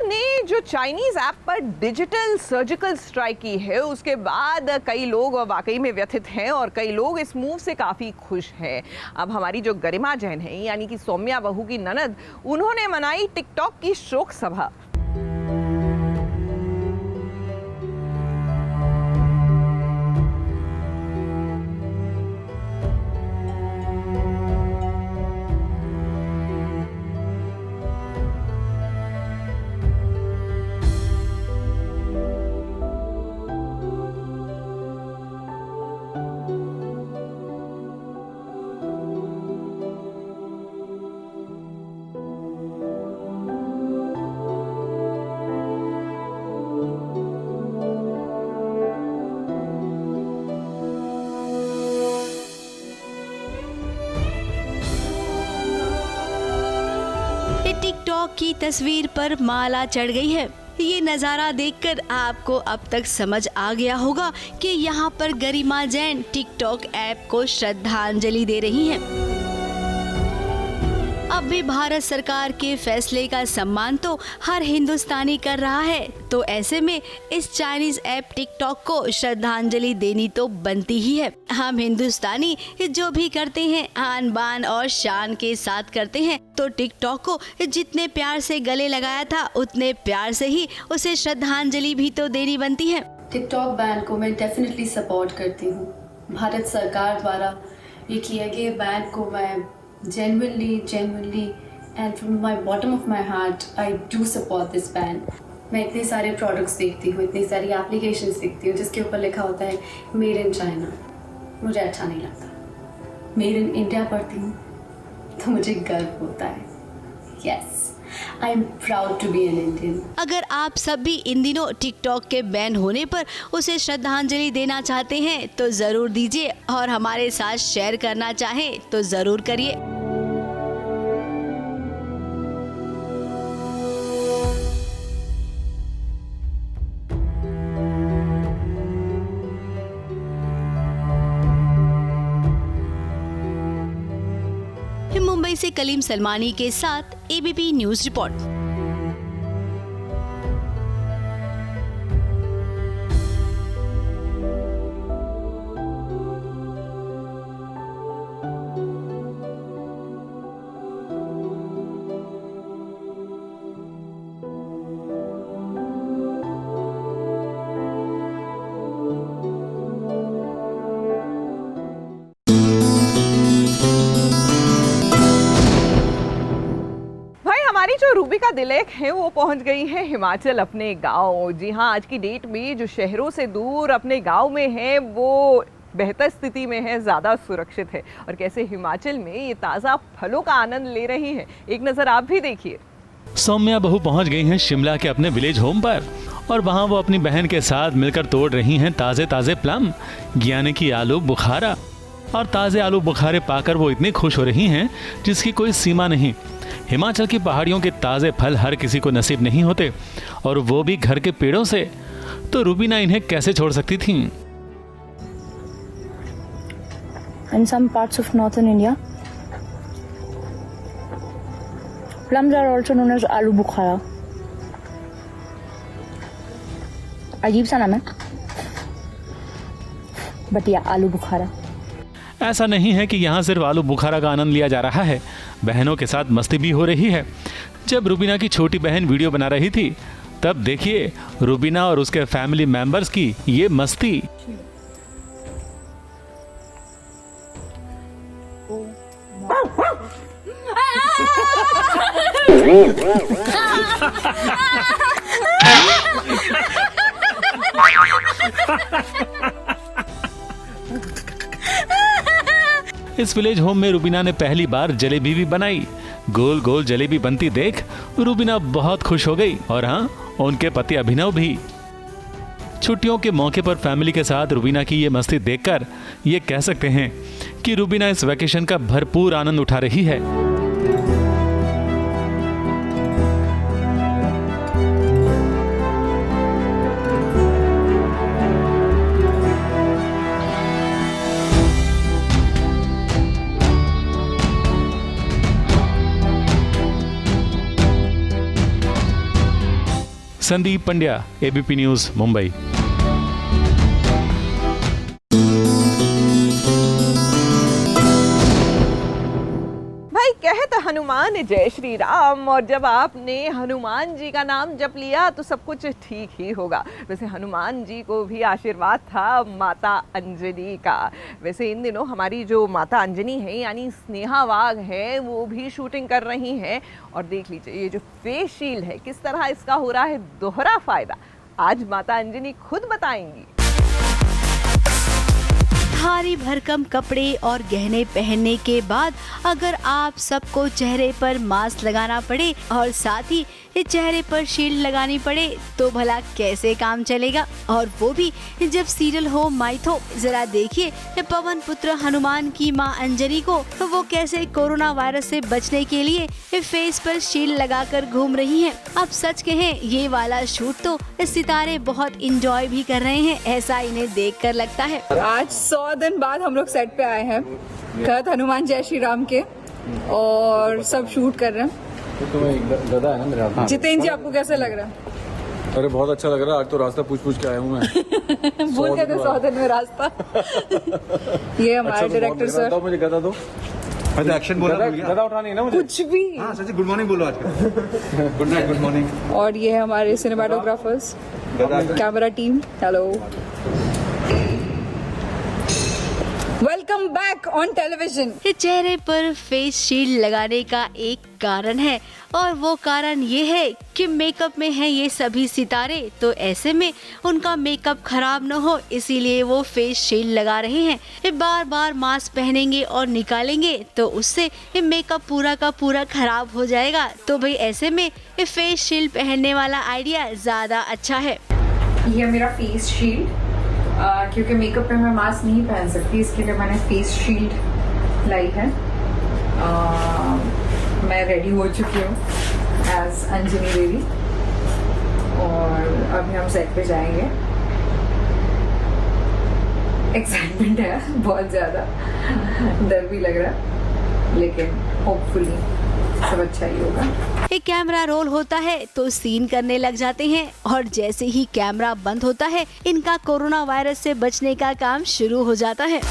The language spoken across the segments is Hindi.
ने जो चाइनीज ऐप पर डिजिटल सर्जिकल स्ट्राइक की है उसके बाद कई लोग वाकई में व्यथित हैं और कई लोग इस मूव से काफ़ी खुश हैं। अब हमारी जो गरिमा जैन है यानी कि सौम्या बहू की ननद, उन्होंने मनाई टिकटॉक की शोक सभा। टिकटॉक की तस्वीर पर माला चढ़ गई है। ये नज़ारा देखकर आपको अब तक समझ आ गया होगा कि यहाँ पर गरिमा जैन टिकटॉक ऐप को श्रद्धांजलि दे रही हैं। अब भी भारत सरकार के फैसले का सम्मान तो हर हिंदुस्तानी कर रहा है, तो ऐसे में इस चाइनीज ऐप टिकटॉक को श्रद्धांजलि देनी तो बनती ही है। हम हिंदुस्तानी जो भी करते हैं आन बान और शान के साथ करते हैं, तो टिकटॉक को जितने प्यार से गले लगाया था उतने प्यार से ही उसे श्रद्धांजलि भी तो देनी बनती है। टिकटॉक बैन को मैं डेफिनेटली सपोर्ट करती हूँ। भारत सरकार द्वारा ये किए गए बैन को मैं genuinely and from my bottom of my heart I do support this ban। मैं इतने सारे प्रोडक्ट्स देखती हूँ, इतनी सारी एप्लीकेशंस देखती हूँ जिसके ऊपर लिखा होता है मेड इन चाइना, मुझे अच्छा नहीं लगता। मेड इन इंडिया पढ़ती हूँ तो मुझे गर्व होता है। Yes, I am proud to be an Indian। अगर आप सब भी इन दिनों टिकटॉक के बैन होने पर उसे श्रद्धांजलि देना चाहते हैं तो जरूर दीजिए, और हमारे साथ शेयर करना चाहें तो जरूर करिए। मुंबई से कलीम सलमानी के साथ एबीपी न्यूज रिपोर्ट। जो रूबिका दिलेक है वो पहुंच गई है हिमाचल अपने गांव। जी हाँ, आज की डेट में जो शहरों से दूर अपने गांव में है वो बेहतर स्थिति में है, ज़्यादा सुरक्षित है, और कैसे हिमाचल में ये ताज़ा फलों का आनंद ले रही है, एक नज़र आप भी देखिए। सौम्या बहू पहुंच गई हैं शिमला के अपने विलेज होम पर, और वहां वो अपनी बहन के साथ मिलकर तोड़ रही हैं ताज़े ताज़े प्लम यानी कि आलू बुखारा। और ताज़े आलू बुखारे पाकर वो इतनी खुश हो रही हैं जिसकी कोई सीमा नहीं। हिमाचल की पहाड़ियों के ताज़े फल हर किसी को नसीब नहीं होते, और वो भी घर के पेड़ों से, तो रूबीना इन्हें कैसे छोड़ सकती थीं? In some parts of northern India, plums are also known as aloo bukhara। अजीब सा नाम है, बट या आलू बुखारा। ऐसा नहीं है कि यहाँ सिर्फ आलू बुखारा का आनंद लिया जा रहा है, बहनों के साथ मस्ती भी हो रही है। जब रूबीना की छोटी बहन वीडियो बना रही थी तब देखिए रूबीना और उसके फैमिली मेंबर्स की ये मस्ती। इस विलेज होम में रूबीना ने पहली बार जलेबी भी बनाई। गोल गोल जलेबी बनती देख रूबीना बहुत खुश हो गई, और हाँ, उनके पति अभिनव भी। छुट्टियों के मौके पर फैमिली के साथ रूबीना की ये मस्ती देखकर ये कह सकते हैं कि रूबीना इस वैकेशन का भरपूर आनंद उठा रही है। Sandeep Pandya, ABP news, Mumbai. भाई कहत हनुमान जय श्री राम, और जब आपने हनुमान जी का नाम जप लिया तो सब कुछ ठीक ही होगा। वैसे हनुमान जी को भी आशीर्वाद था माता अंजनी का। वैसे इन दिनों हमारी जो माता अंजनी है यानी स्नेहा वाघ है वो भी शूटिंग कर रही हैं। और देख लीजिए ये जो फेस शील्ड है किस तरह इसका हो रहा है दोहरा फायदा। आज माता अंजनी खुद बताएंगी। भारी भरकम कपड़े और गहने पहनने के बाद अगर आप सबको चेहरे पर मास्क लगाना पड़े और साथ ही चेहरे पर शील्ड लगानी पड़े तो भला कैसे काम चलेगा। और वो भी जब सीरियल हो माइथो। जरा देखिए पवन पुत्र हनुमान की मां अंजनी को वो कैसे कोरोना वायरस से बचने के लिए फेस पर शील्ड लगाकर घूम रही हैं। अब सच कहें ये वाला शूट तो सितारे बहुत इंजॉय भी कर रहे हैं, ऐसा इन्हें देखकर लगता है। आज 100 दिन बाद हम लोग सेट पे आए हैं कहत हनुमान जय श्री राम के, और सब शूट कर रहे हैं। तो गधा है ना मेरे हाथ में। जितेंद्र जी आपको कैसा लग रहा है? अरे बहुत अच्छा लग रहा है। आज तो रास्ता पूछ के आया हूँ मैं। भूल गए थे 100 दिन में रास्ता। ये हमारे डायरेक्टर सर। मुझे गधा दो। एक्शन बोला गधा उठानी है ना मुझे। कुछ भी। हाँ सच्ची गुड मॉर्निंग बोलो आज। Good night, good morning. और ये हमारे cinematographers, camera team, hello, welcome back on television. चेहरे पर फेस शील्ड लगाने का एक कारण है और वो कारण ये है कि मेकअप में है ये सभी सितारे, तो ऐसे में उनका मेकअप खराब न हो इसीलिए वो फेस शील्ड लगा रहे हैं। बार बार मास्क पहनेंगे और निकालेंगे तो उससे मेकअप पूरा का पूरा खराब हो जाएगा। तो भाई ऐसे में फेस शील्ड पहनने वाला आइडिया ज्यादा अच्छा है। ये मेरा फेस शील्ड, क्योंकि मेकअप पे मैं मास्क नहीं पहन सकती, इसके लिए मैंने फेस शील्ड लाई है। मैं रेडी हो चुकी हूँ एज अंजनी देवी और अभी हम सेट पे जाएंगे। एक्साइटमेंट है बहुत ज़्यादा, डर भी लग रहा है, लेकिन होपफुली सब अच्छा ही होगा। एक कैमरा रोल होता है तो सीन करने लग जाते हैं और जैसे ही कैमरा बंद होता है इनका कोरोना वायरस से बचने का काम शुरू हो जाता है।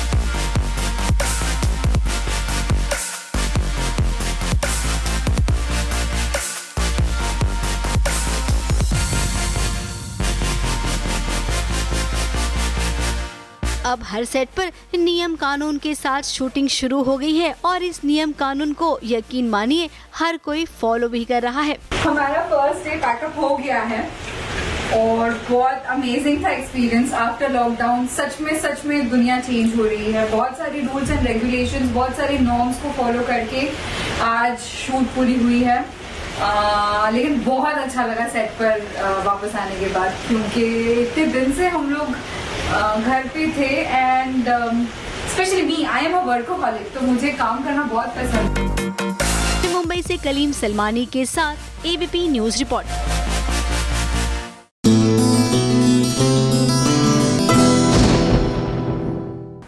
अब हर सेट पर नियम कानून के साथ शूटिंग शुरू हो गई है और इस नियम कानून को यकीन मानिए हर कोई फॉलो भी कर रहा है। हमारा फर्स्ट डे पैकअप हो गया है और बहुत अमेजिंग था एक्सपीरियंस आफ्टर लॉकडाउन। सच में दुनिया चेंज हो रही है। बहुत सारी रूल्स एंड रेगुलेशंस, बहुत सारी नॉर्म्स को फॉलो करके आज शूट पूरी हुई है। लेकिन बहुत अच्छा लगा सेट पर वापस आने के बाद, क्योंकि इतने दिन से हम लोग घर पे थे and specially me, I am a workaholic, तो मुझे काम करना बहुत पसंद है। मुंबई से कलीम सलमानी के साथ एबीपी न्यूज रिपोर्ट।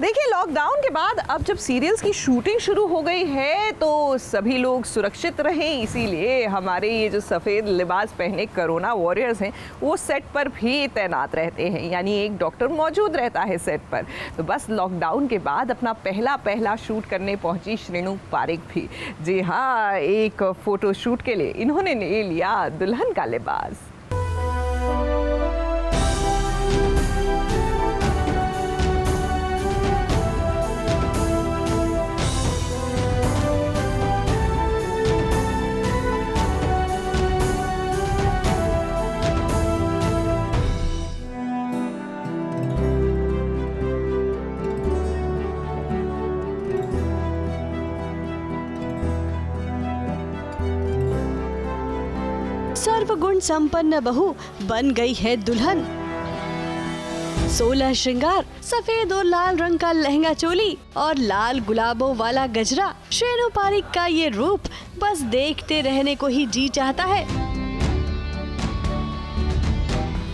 देखिए लॉकडाउन के बाद अब जब सीरियल्स की शूटिंग शुरू हो गई है तो सभी लोग सुरक्षित रहें, इसीलिए हमारे ये जो सफ़ेद लिबास पहने कोरोना वॉरियर्स हैं वो सेट पर भी तैनात रहते हैं, यानी एक डॉक्टर मौजूद रहता है सेट पर। तो बस लॉकडाउन के बाद अपना पहला शूट करने पहुंची श्रेणु पारेख भी। जी हाँ, एक फ़ोटो शूट के लिए इन्होंने ले लिया दुल्हन का लिबास। सर्वगुण संपन्न बहू बन गई है दुल्हन। 16 श्रृंगार, सफेद और लाल रंग का लहंगा चोली और लाल गुलाबों वाला गजरा। श्रेणु पारेख का ये रूप बस देखते रहने को ही जी चाहता है।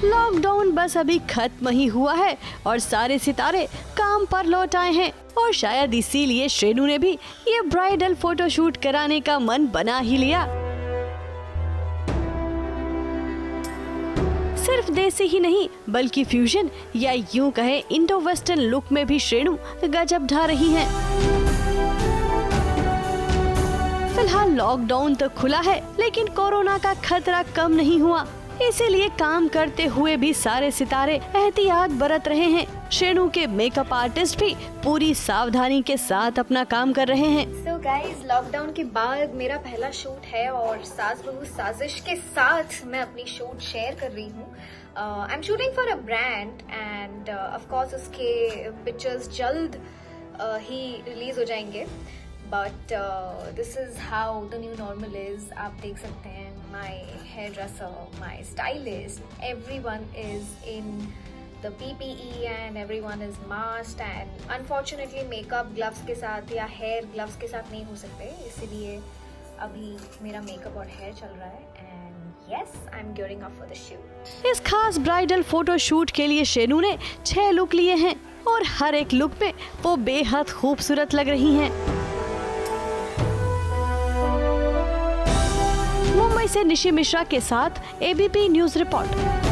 लॉकडाउन बस अभी खत्म ही हुआ है और सारे सितारे काम पर लौट आए हैं और शायद इसीलिए श्रेणु ने भी ये ब्राइडल फोटोशूट कराने का मन बना ही लिया। सिर्फ देसी ही नहीं बल्कि फ्यूजन या यूं कहें इंडो वेस्टर्न लुक में भी श्रेणु गजब ढा रही हैं। फिलहाल लॉकडाउन तो खुला है लेकिन कोरोना का खतरा कम नहीं हुआ, इसीलिए काम करते हुए भी सारे सितारे एहतियात बरत रहे हैं। श्रेणु के मेकअप आर्टिस्ट भी पूरी सावधानी के साथ अपना काम कर रहे हैं। So guys, लॉकडाउन के बाद मेरा पहला शूट है और सास बहू साजिश के साथ मैं अपनी शूट शेयर कर रही हूँ। I am shooting for a brand and of course उसके पिक्चर्स जल्द ही रिलीज हो जाएंगे। But this is how the new normal is. आप देख सकते हैं my hairdresser, my stylist, everyone is in the PPE and everyone is masked and unfortunately makeup gloves के साथ या hair gloves के साथ नहीं हो सकते, इसीलिए अभी मेरा मेकअप और हेयर चल रहा है and yes I'm gearing up for the shoot। इस खास ब्राइडल फोटो शूट के लिए श्रेणु ने 6 लुक लिए हैं और हर एक लुक में वो बेहद खूबसूरत लग रही हैं। मुंबई से निशी मिश्रा के साथ ABP न्यूज रिपोर्ट।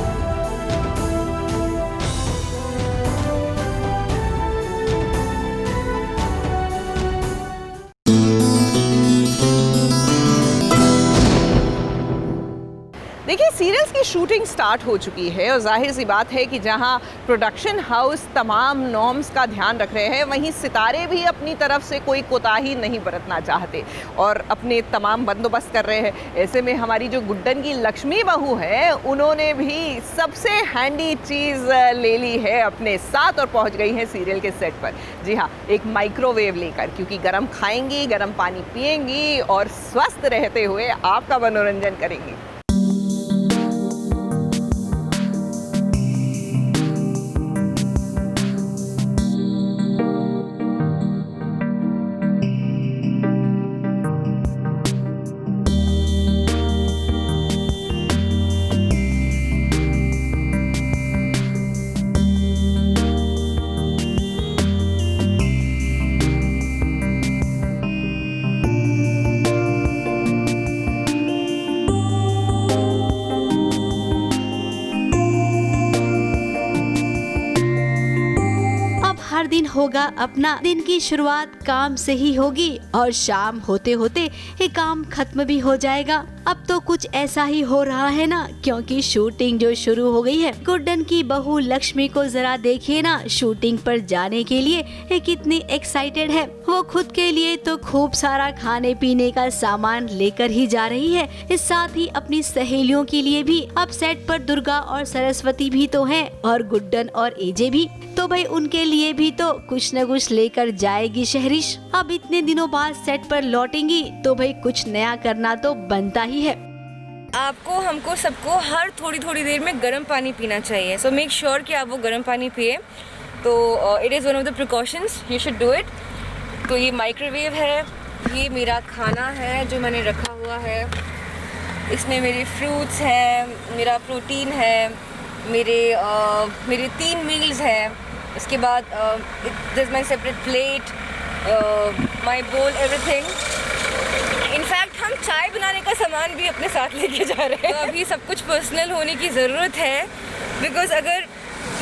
देखिए, सीरियल्स की शूटिंग स्टार्ट हो चुकी है और जाहिर सी बात है कि जहां प्रोडक्शन हाउस तमाम नॉर्म्स का ध्यान रख रहे हैं, वहीं सितारे भी अपनी तरफ से कोई कोताही नहीं बरतना चाहते और अपने तमाम बंदोबस्त कर रहे हैं। ऐसे में हमारी जो गुड्डन की लक्ष्मी बहू है, उन्होंने भी सबसे हैंडी चीज़ ले ली है अपने साथ और पहुंच गई हैं सीरियल के सेट पर। जी हाँ, एक माइक्रोवेव लेकर, क्योंकि गर्म खाएंगी, गर्म पानी पिएंगी और स्वस्थ रहते हुए आपका मनोरंजन करेंगी। हर दिन होगा अपना, दिन की शुरुआत काम से ही होगी और शाम होते होते ये काम खत्म भी हो जाएगा। अब तो कुछ ऐसा ही हो रहा है ना, क्योंकि शूटिंग जो शुरू हो गई है। गुड्डन की बहू लक्ष्मी को जरा देखिए ना, शूटिंग पर जाने के लिए ये कितनी एक्साइटेड है। वो खुद के लिए तो खूब सारा खाने पीने का सामान लेकर ही जा रही है, इस साथ ही अपनी सहेलियों के लिए भी। अब सेट पर दुर्गा और सरस्वती भी तो हैं और गुड्डन और एजे भी, तो भाई उनके लिए भी तो कुछ न कुछ लेकर जाएगी शहरिश। अब इतने दिनों बाद सेट पर लौटेंगी तो भाई कुछ नया करना तो बनता ही है। आपको, हमको, सबको हर थोड़ी थोड़ी देर में गर्म पानी पीना चाहिए। सो मेक श्योर कि आप वो गर्म पानी पिए। तो it is one of the precautions, you should do it. तो ये माइक्रोवेव है, ये मेरा खाना है जो मैंने रखा हुआ है। इसमें मेरे फ्रूट्स हैं, मेरा प्रोटीन है, मेरे 3 मील्स हैं। उसके बाद दिस माई सेपरेट प्लेट, माई बोल, एवरीथिंग। इनफैक्ट हम चाय बनाने का सामान भी अपने साथ लेके जा रहे हैं। तो अभी सब कुछ पर्सनल होने की ज़रूरत है, बिकॉज अगर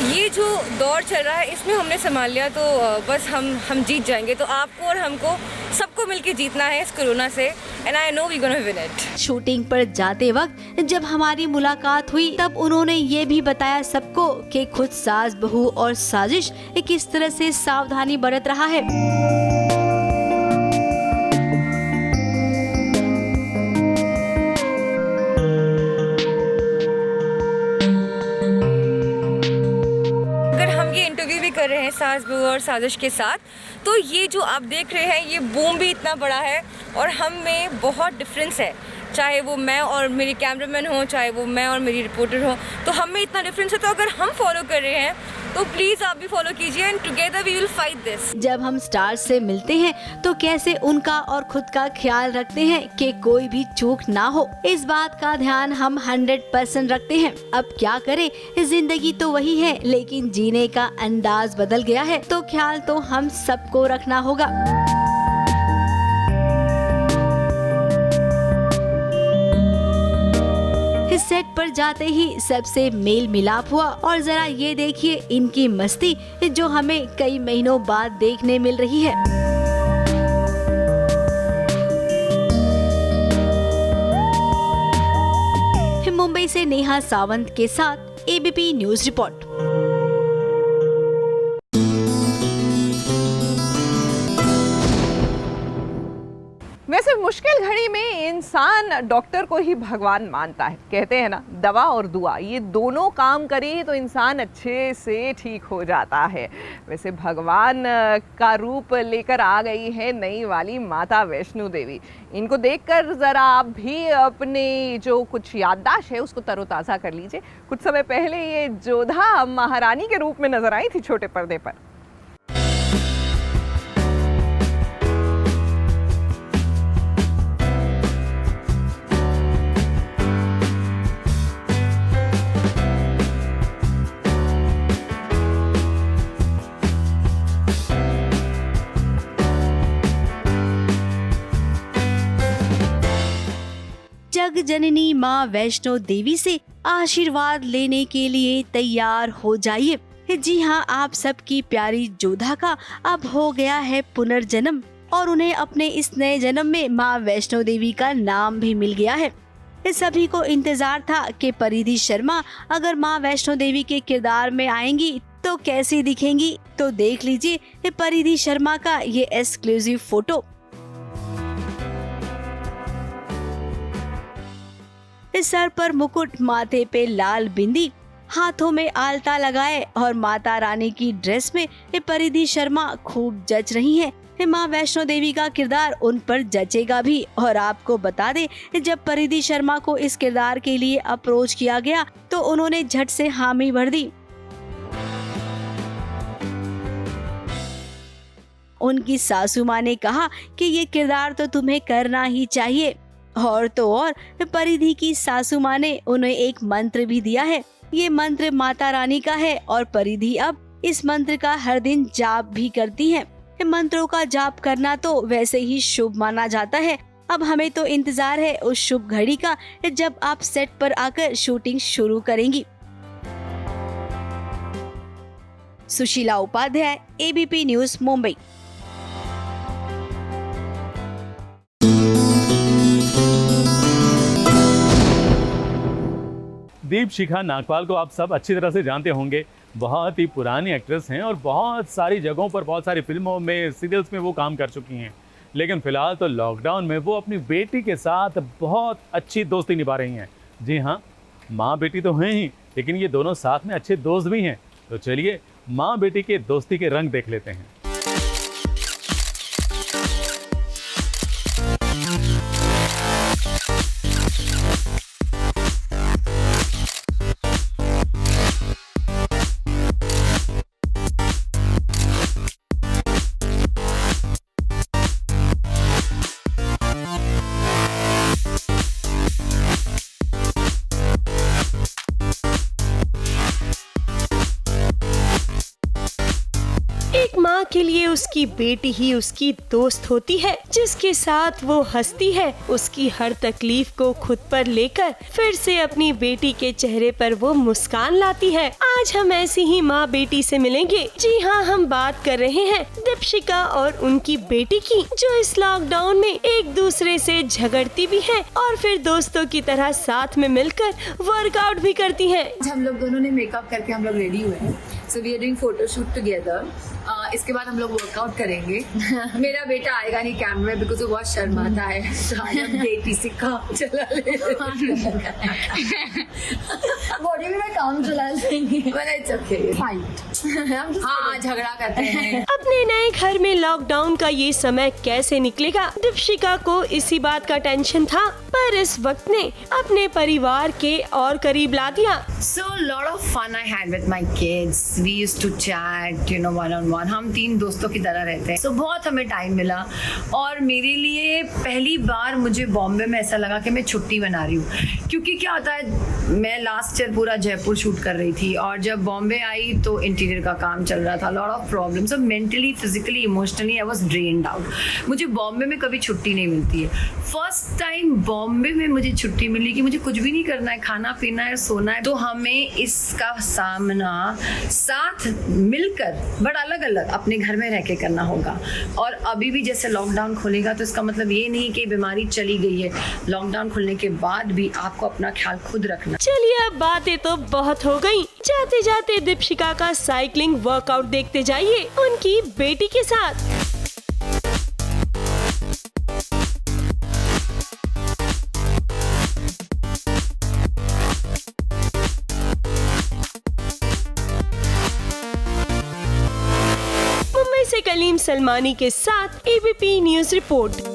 ये जो दौर चल रहा है इसमें हमने संभाल लिया तो बस हम जीत जाएंगे। तो आपको और हमको सबको मिलके जीतना है इस कोरोना से, and I know we gonna win it. Shooting पर जाते वक्त जब हमारी मुलाकात हुई तब उन्होंने ये भी बताया सबको कि खुद सास बहू और साजिश किस तरह से सावधानी बरत रहा है। कर रहे हैं सास बहू और साजिश के साथ, तो ये जो आप देख रहे हैं ये बूम भी इतना बड़ा है और हम में बहुत डिफरेंस है। चाहे वो मैं और मेरी कैमरामैन हो, चाहे वो मैं और मेरी रिपोर्टर हो, तो हम में इतना डिफरेंस है। तो अगर हम फॉलो कर रहे हैं तो प्लीज आप भी फॉलो कीजिए, and together we will fight this. जब हम स्टार्स से मिलते हैं तो कैसे उनका और खुद का ख्याल रखते हैं कि कोई भी चूक ना हो, इस बात का ध्यान हम 100% रखते हैं। अब क्या करें, जिंदगी तो वही है लेकिन जीने का अंदाज बदल गया है, तो ख्याल तो हम सबको रखना होगा। सेट पर जाते ही सबसे मेल मिलाप हुआ और जरा ये देखिए इनकी मस्ती जो हमें कई महीनों बाद देखने मिल रही है। मुंबई से नेहा सावंत के साथ एबीपी न्यूज रिपोर्ट। वैसे मुश्किल घड़ी में इंसान डॉक्टर को ही भगवान मानता है। कहते हैं ना, दवा और दुआ ये दोनों काम करें तो इंसान अच्छे से ठीक हो जाता है। वैसे भगवान का रूप लेकर आ गई है नई वाली माता वैष्णो देवी। इनको देखकर ज़रा आप भी अपने जो कुछ याददाश्त है उसको तरोताज़ा कर लीजिए। कुछ समय पहले ये जोधा महारानी के रूप में नजर आई थी छोटे पर्दे पर। जग जननी माँ वैष्णो देवी से आशीर्वाद लेने के लिए तैयार हो जाइए। जी हाँ, आप सबकी प्यारी जोधा का अब हो गया है पुनर्जन्म और उन्हें अपने इस नए जन्म में माँ वैष्णो देवी का नाम भी मिल गया है। सभी को इंतजार था कि परिधि शर्मा अगर माँ वैष्णो देवी के किरदार में आएंगी तो कैसी दिखेंगी। तो देख लीजिए परिधि शर्मा का ये एक्सक्लूसिव फोटो। सर पर मुकुट, माथे पे लाल बिंदी, हाथों में आलता लगाए और माता रानी की ड्रेस में परिधि शर्मा खूब जच रही हैं। माँ वैष्णो देवी का किरदार उन पर जचेगा भी। और आपको बता दें, जब परिधि शर्मा को इस किरदार के लिए अप्रोच किया गया तो उन्होंने झट से हामी भर दी। उनकी सासू माँ ने कहा कि ये किरदार तो तुम्हें करना ही चाहिए। और तो और परिधि की सासू माँ ने उन्हें एक मंत्र भी दिया है। ये मंत्र माता रानी का है और परिधि अब इस मंत्र का हर दिन जाप भी करती है। मंत्रों का जाप करना तो वैसे ही शुभ माना जाता है। अब हमें तो इंतजार है उस शुभ घड़ी का जब आप सेट पर आकर शूटिंग शुरू करेंगी। Sushila Upadhyay, ABP news, Mumbai. दीपशिखा नागपाल को आप सब अच्छी तरह से जानते होंगे। बहुत ही पुरानी एक्ट्रेस हैं और बहुत सारी जगहों पर, बहुत सारी फिल्मों में, सीरियल्स में वो काम कर चुकी हैं। लेकिन फ़िलहाल तो लॉकडाउन में वो अपनी बेटी के साथ बहुत अच्छी दोस्ती निभा रही हैं। जी हाँ, माँ बेटी तो हैं ही, लेकिन ये दोनों साथ में अच्छे दोस्त भी हैं। तो चलिए माँ बेटी के दोस्ती के रंग देख लेते हैं। माँ के लिए उसकी बेटी ही उसकी दोस्त होती है, जिसके साथ वो हंसती है, उसकी हर तकलीफ को खुद पर लेकर फिर से अपनी बेटी के चेहरे पर वो मुस्कान लाती है। आज हम ऐसी ही माँ बेटी से मिलेंगे। जी हाँ, हम बात कर रहे हैं दीपशिखा और उनकी बेटी की, जो इस लॉकडाउन में एक दूसरे से झगड़ती भी है और फिर दोस्तों की तरह साथ में मिलकर वर्कआउट भी करती है। हम लोग दोनों ने मेकअप करके हम लोग रेडी हुए हैं, so we are doing photoshoot together. इसके बाद हम लोग वर्कआउट करेंगे। मेरा बेटा आएगा नहीं कैमरे में बिकॉज वो बहुत शर्माता है, तो आज हम बेटी से काम चला ले। बॉडी में काम चला लेंगे, इट्स ओके, फाइट। हाँ, झगड़ा करते हैं। अपने नए घर में लॉकडाउन का ये समय कैसे निकलेगा, दीपशिखा को इसी बात का टेंशन था, पर इस वक्त ने अपने परिवार के और करीब ला दिया। So a lot of fun I had with my kids. We used to chat, one on one. हम 3 दोस्तों की तरह रहते हैं। तो बहुत हमें टाइम मिला और मेरे लिए पहली बार मुझे बॉम्बे में ऐसा लगा कि मैं छुट्टी मना रही हूँ, क्योंकि क्या होता है मैं लास्ट ईयर पूरा जयपुर शूट कर रही थी और जब बॉम्बे आई तो इंटीरियर का काम चल रहा था, lot of problems, mentally physically emotionally I was drained out. मुझे बॉम्बे में कभी छुट्टी नहीं मिलती है, फर्स्ट टाइम बॉम्बे में मुझे छुट्टी मिली कि मुझे कुछ भी नहीं करना है, खाना पीना है, सोना है। तो हमें इसका सामना साथ मिलकर बट अलग अलग अपने घर में रह के करना होगा। और अभी भी जैसे लॉकडाउन खुलेगा तो इसका मतलब ये नहीं कि बीमारी चली गई है, लॉकडाउन खुलने के बाद भी आपको अपना ख्याल खुद रखना। चलिए अब बातें तो बहुत हो गई, जाते जाते दीपशिका का साइकिलिंग वर्कआउट देखते जाइए उनकी बेटी के साथ। मुंबई से कलीम सलमानी के साथ एबीपी न्यूज रिपोर्ट।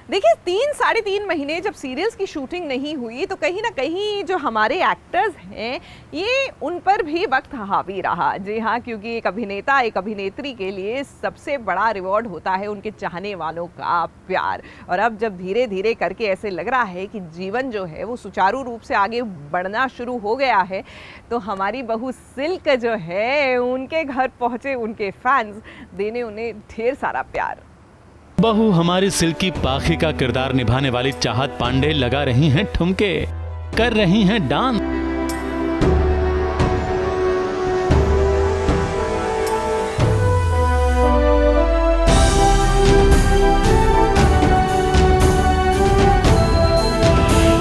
देखिए 3-3.5 महीने जब सीरियल्स की शूटिंग नहीं हुई तो कहीं ना कहीं जो हमारे एक्टर्स हैं ये उन पर भी वक्त हावी रहा। जी हाँ, क्योंकि एक अभिनेता एक अभिनेत्री के लिए सबसे बड़ा रिवॉर्ड होता है उनके चाहने वालों का प्यार। और अब जब धीरे धीरे करके ऐसे लग रहा है कि जीवन जो है वो सुचारू रूप से आगे बढ़ना शुरू हो गया है तो हमारी बहू सिल्क जो है उनके घर पहुँचे उनके फैंस देने उन्हें ढेर सारा प्यार। बहू हमारी सिल्की पाखी का किरदार निभाने वाली चाहत पांडे लगा रही हैं ठुमके, कर रही हैं डांस।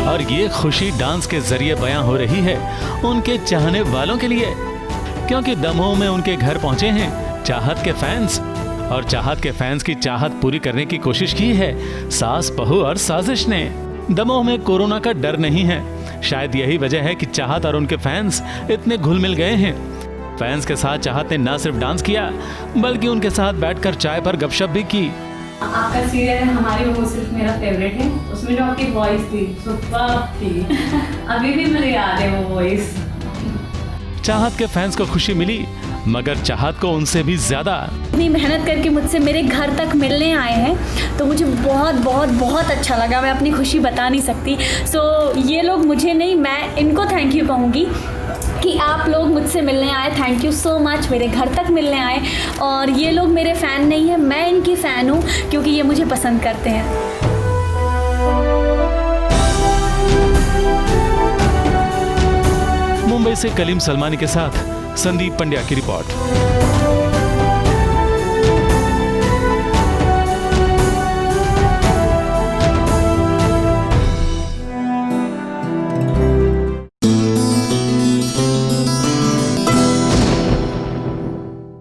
और ये खुशी डांस के जरिए बयां हो रही है उनके चाहने वालों के लिए, क्योंकि दमोह में उनके घर पहुंचे हैं चाहत के फैंस और चाहत के फैंस की चाहत पूरी करने की कोशिश की है सास बहू और साजिश ने। दमोह में कोरोना का डर नहीं है, शायद यही वजह है कि चाहत और उनके फैंस इतने घुल मिल गए हैं। फैंस के साथ चाहत ने न सिर्फ डांस किया बल्कि उनके साथ बैठकर चाय पर गपशप भी की। आपका सीरियल हमारी बहू सिर्फ मेरा फेवरेट है, उसमें जो आपकी वॉइस थी सुपर्ब थी, अभी भी मुझे याद है वो वॉइस। चाहत के फैंस को खुशी मिली मगर चाहत को उनसे भी ज्यादा। इतनी मेहनत करके मुझसे मेरे घर तक मिलने आए हैं तो मुझे बहुत बहुत बहुत अच्छा लगा, मैं अपनी खुशी बता नहीं सकती। सो ये लोग मुझे नहीं, मैं इनको थैंक यू कहूँगी कि आप लोग मुझसे मिलने आए, थैंक यू सो मच, मेरे घर तक मिलने आए। और ये लोग मेरे फ़ैन नहीं है, मैं इनकी फ़ैन हूँ क्योंकि ये मुझे पसंद करते हैं। मुंबई से कलीम सलमानी के साथ संदीप पंड्या की रिपोर्ट।